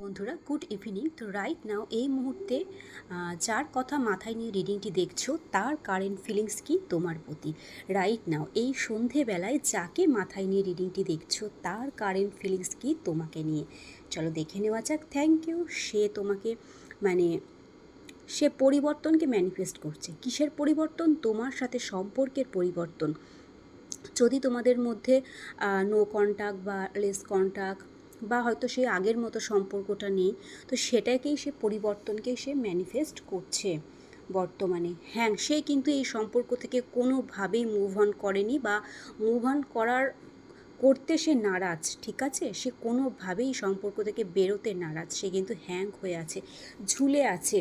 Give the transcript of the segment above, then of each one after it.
বন্ধুরা, good evening. তো right now এই মুহূর্তে যার কথা মাথায় নিয়ে রিডিংটি দেখছো তার কারেন্ট ফিলিংস কি তোমার প্রতি। রাইট নাও এই সন্ধেবেলায় যাকে মাথায় নিয়ে রিডিংটি দেখছো তার কারেন্ট ফিলিংস কি তোমাকে নিয়ে। চলো দেখে নেওয়া যাক। Thank you. সে তোমাকে মানে সে পরিবর্তনকে ম্যানিফেস্ট করছে। কিসের পরিবর্তন? তোমার সাথে সম্পর্কের পরিবর্তন। যদি তোমাদের মধ্যে নো কন্ট্যাক্ট বা লেস কন্ট্যাক্ট বা হয়তো সেই আগের মতো সম্পর্কটা নেই, তো সেটাকেই সে পরিবর্তনকেই সে ম্যানিফেস্ট করছে বর্তমানে। হ্যাঁ, সে কিন্তু এই সম্পর্ক থেকে কোনোভাবেই মুভ অন করেনি বা মুভ অন করতে সে নারাজ। ঠিক আছে, সে কোনোভাবেই সম্পর্ক থেকে বেরোতে নারাজ। সে কিন্তু হ্যাং হয়ে আছে, ঝুলে আছে।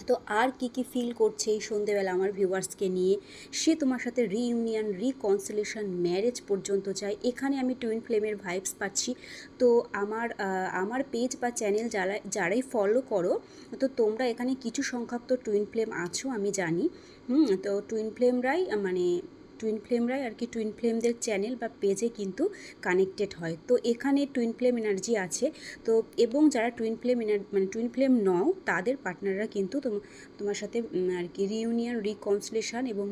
তো আর কি কি ফিল করছে এই সন্ধেবেলা আমার ভিউয়ার্সকে নিয়ে? সে তোমার সাথে রিইউনিয়ন, রিকনসিলেশন, ম্যারেজ পর্যন্ত চায়। এখানে আমি টুইন ফ্লেমের ভাইবস পাচ্ছি। তো আমার পেজ বা চ্যানেল যারাই ফলো করো, তো তোমরা এখানে কিছু সংখ্যক তো টুইন ফ্লেম আছো আমি জানি। তো টুইন ফ্লেমরাই আর কি টুইন ফ্লেমদের চ্যানেল বা পেজে কিন্তু কানেক্টেড হয়। তো এখানে টুইন ফ্লেম এনার্জি আছে। তো এবং যারা টুইন ফ্লেম টুইন ফ্লেম নও তাদের পার্টনাররা কিন্তু তোমার সাথে আর কি রিউনিয়ন, রিকনসিলেশন এবং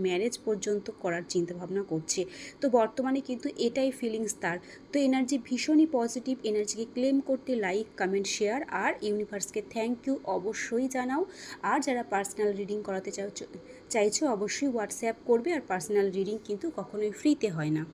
ম্যারেজ পর্যন্ত করার চিন্তাভাবনা করছে। তো বর্তমানে কিন্তু এটাই ফিলিংস তার। তো এনার্জি ভীষণই পজিটিভ। এনার্জিকে ক্লেম করতে লাইক, কমেন্ট, শেয়ার আর ইউনিভার্সকে থ্যাংক ইউ অবশ্যই জানাও। আর যারা পার্সোনাল রিডিং করাতে চাইছো অবশ্যই হোয়াটসঅ্যাপ করবে। আর পার্সোনাল রিডিং কিন্তু কখনোই ফ্রিতে হয় না।